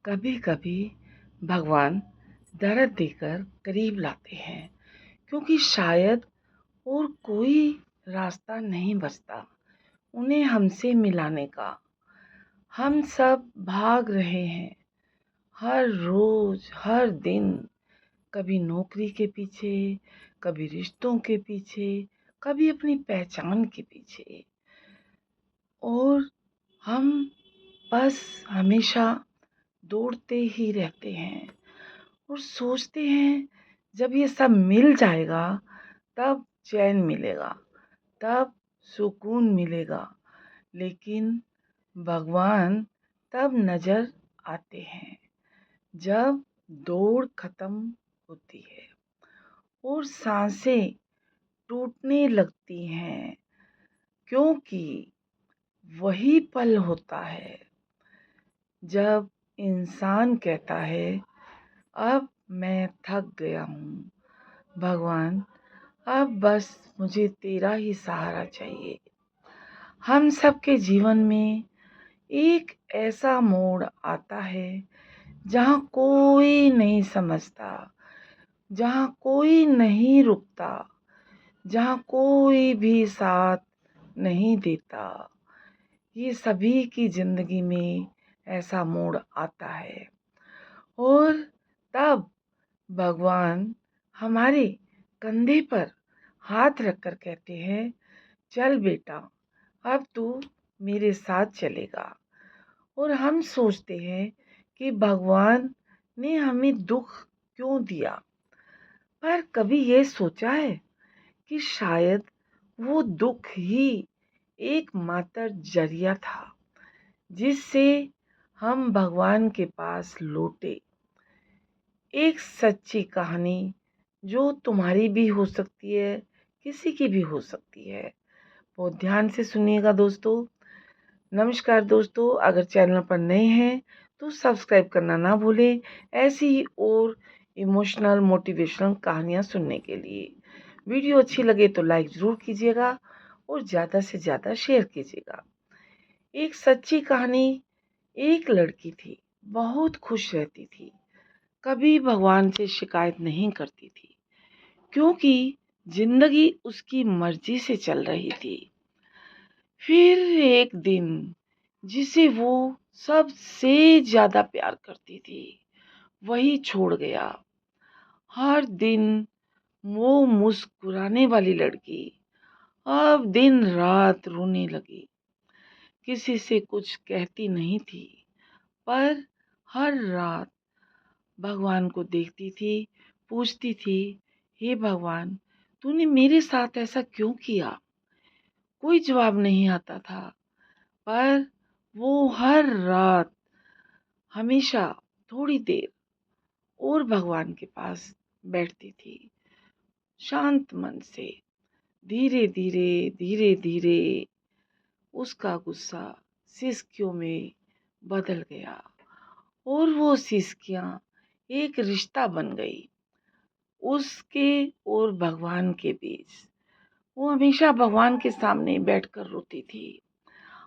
कभी कभी भगवान दर्द देकर करीब लाते हैं क्योंकि शायद और कोई रास्ता नहीं बचता उन्हें हमसे मिलाने का। हम सब भाग रहे हैं हर रोज हर दिन, कभी नौकरी के पीछे, कभी रिश्तों के पीछे, कभी अपनी पहचान के पीछे। और हम बस हमेशा दौड़ते ही रहते हैं और सोचते हैं जब ये सब मिल जाएगा तब चैन मिलेगा, तब सुकून मिलेगा। लेकिन भगवान तब नजर आते हैं जब दौड़ खत्म होती है और सांसें टूटने लगती हैं, क्योंकि वही पल होता है जब इंसान कहता है अब मैं थक गया हूँ भगवान, अब बस मुझे तेरा ही सहारा चाहिए। हम सबके जीवन में एक ऐसा मोड़ आता है जहाँ कोई नहीं समझता, जहाँ कोई नहीं रुकता, जहाँ कोई भी साथ नहीं देता। ये सभी की जिंदगी में ऐसा मोड़ आता है और तब भगवान हमारे कंधे पर हाथ रखकर कहते हैं, चल बेटा, अब तू मेरे साथ चलेगा। और हम सोचते हैं कि भगवान ने हमें दुख क्यों दिया, पर कभी ये सोचा है कि शायद वो दुख ही एकमात्र जरिया था जिससे हम भगवान के पास लौटे। एक सच्ची कहानी जो तुम्हारी भी हो सकती है, किसी की भी हो सकती है। बहुत ध्यान से सुनिएगा दोस्तों। नमस्कार दोस्तों, अगर चैनल पर नए हैं तो सब्सक्राइब करना ना भूलें ऐसी ही और इमोशनल मोटिवेशनल कहानियाँ सुनने के लिए। वीडियो अच्छी लगे तो लाइक ज़रूर कीजिएगा और ज़्यादा से ज़्यादा शेयर कीजिएगा। एक सच्ची कहानी। एक लड़की थी, बहुत खुश रहती थी, कभी भगवान से शिकायत नहीं करती थी क्योंकि जिंदगी उसकी मर्जी से चल रही थी। फिर एक दिन जिसे वो सबसे ज्यादा प्यार करती थी वही छोड़ गया। हर दिन वो मुस्कुराने वाली लड़की अब दिन रात रोने लगी। किसी से कुछ कहती नहीं थी, पर हर रात भगवान को देखती थी, पूछती थी, हे भगवान, तूने मेरे साथ ऐसा क्यों किया? कोई जवाब नहीं आता था, पर वो हर रात हमेशा थोड़ी देर और भगवान के पास बैठती थी, शांत मन से। धीरे धीरे धीरे धीरे उसका गुस्सा सिसकियों में बदल गया और वो सिसकियां एक रिश्ता बन गई उसके और भगवान के बीच। वो हमेशा भगवान के सामने बैठकर रोती थी।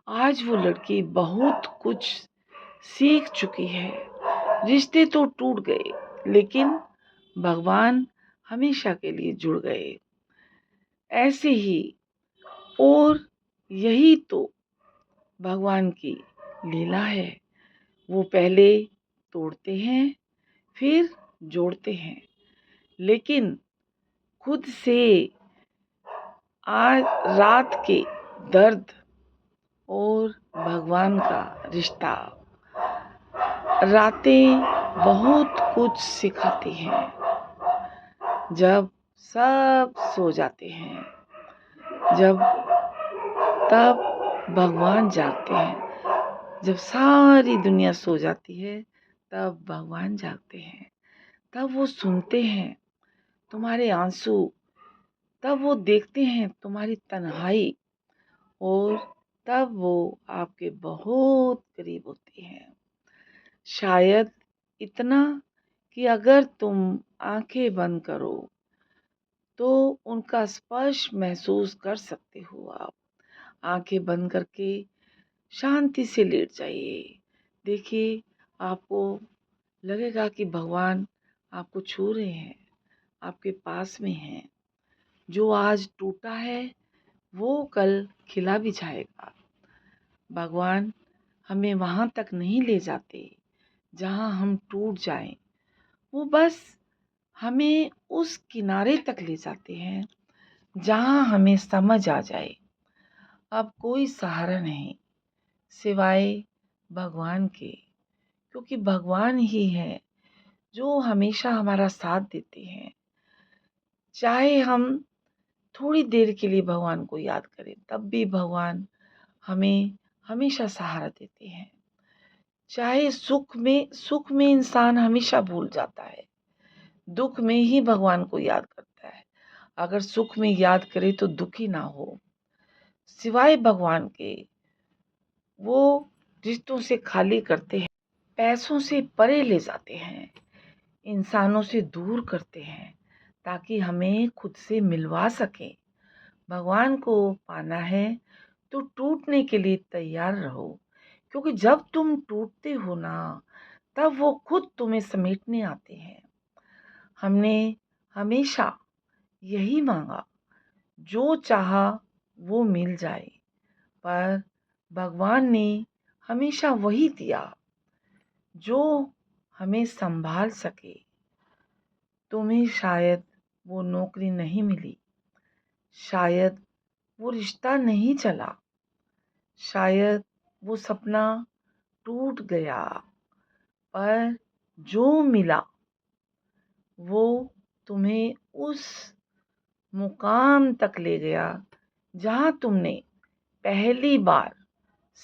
आज वो लड़की बहुत कुछ सीख चुकी है। रिश्ते तो टूट गए, लेकिन भगवान हमेशा के लिए जुड़ गए। ऐसे ही और यही तो भगवान की लीला है। वो पहले तोड़ते हैं, फिर जोड़ते हैं, लेकिन खुद से आज रात के दर्द और भगवान का रिश्ता। रातें बहुत कुछ सिखाती हैं। जब सब सो जाते हैं, जब तब भगवान जागते हैं। जब सारी दुनिया सो जाती है तब भगवान जागते हैं। तब वो सुनते हैं तुम्हारे आंसू, तब वो देखते हैं तुम्हारी तन्हाई और तब वो आपके बहुत करीब होते हैं। शायद इतना कि अगर तुम आंखें बंद करो तो उनका स्पर्श महसूस कर सकते हो आप। आंखें बंद करके शांति से लेट जाइए। देखिए, आपको लगेगा कि भगवान आपको छू रहे हैं, आपके पास में हैं। जो आज टूटा है वो कल खिला भी जाएगा। भगवान हमें वहाँ तक नहीं ले जाते जहाँ हम टूट जाएं, वो बस हमें उस किनारे तक ले जाते हैं जहाँ हमें समझ आ जाए अब कोई सहारा नहीं सिवाय भगवान के, क्योंकि भगवान ही है जो हमेशा हमारा साथ देते हैं। चाहे हम थोड़ी देर के लिए भगवान को याद करें तब भी भगवान हमें हमेशा सहारा देते हैं। चाहे सुख में इंसान हमेशा भूल जाता है, दुख में ही भगवान को याद करता है। अगर सुख में याद करे तो दुखी ना हो। सिवाय भगवान के वो रिश्तों से खाली करते हैं, पैसों से परे ले जाते हैं, इंसानों से दूर करते हैं ताकि हमें खुद से मिलवा सके। भगवान को पाना है तो टूटने के लिए तैयार रहो, क्योंकि जब तुम टूटते हो ना तब वो खुद तुम्हें समेटने आते हैं। हमने हमेशा यही मांगा, जो चाहा वो मिल जाए, पर भगवान ने हमेशा वही दिया जो हमें संभाल सके। तुम्हें शायद वो नौकरी नहीं मिली, शायद वो रिश्ता नहीं चला, शायद वो सपना टूट गया, पर जो मिला वो तुम्हें उस मुकाम तक ले गया जहाँ तुमने पहली बार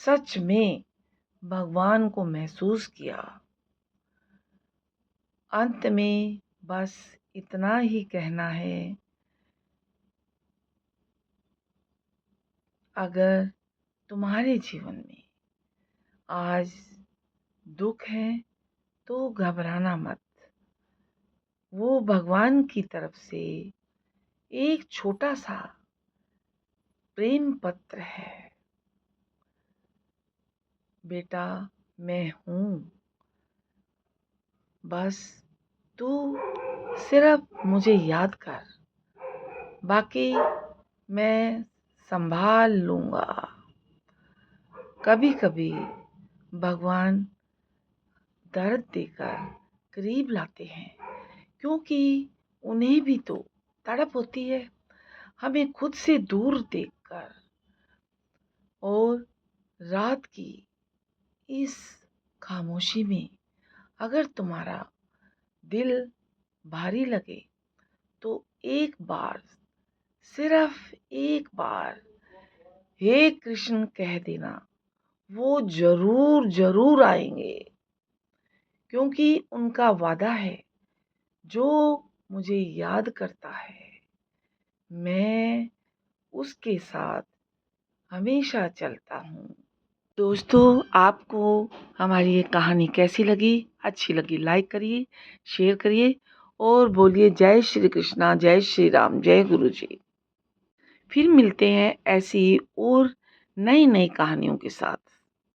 सच में भगवान को महसूस किया। अंत में बस इतना ही कहना है, अगर तुम्हारे जीवन में आज दुख है तो घबराना मत। वो भगवान की तरफ से एक छोटा सा प्रेम पत्र है। बेटा मैं हूँ, बस तू सिर्फ मुझे याद कर, बाकी मैं संभाल लूँगा। कभी कभी भगवान दर्द देकर करीब लाते हैं, क्योंकि उन्हें भी तो तड़प होती है हमें खुद से दूर देखकर। और रात की इस खामोशी में अगर तुम्हारा दिल भारी लगे तो एक बार, सिर्फ एक बार हे कृष्ण कह देना, वो जरूर जरूर आएंगे, क्योंकि उनका वादा है, जो मुझे याद करता है मैं उसके साथ हमेशा चलता हूँ। दोस्तों, आपको हमारी ये कहानी कैसी लगी? अच्छी लगी लाइक करिए, शेयर करिए और बोलिए जय श्री कृष्णा, जय श्री राम, जय गुरु जी। फिर मिलते हैं ऐसी और नई नई कहानियों के साथ।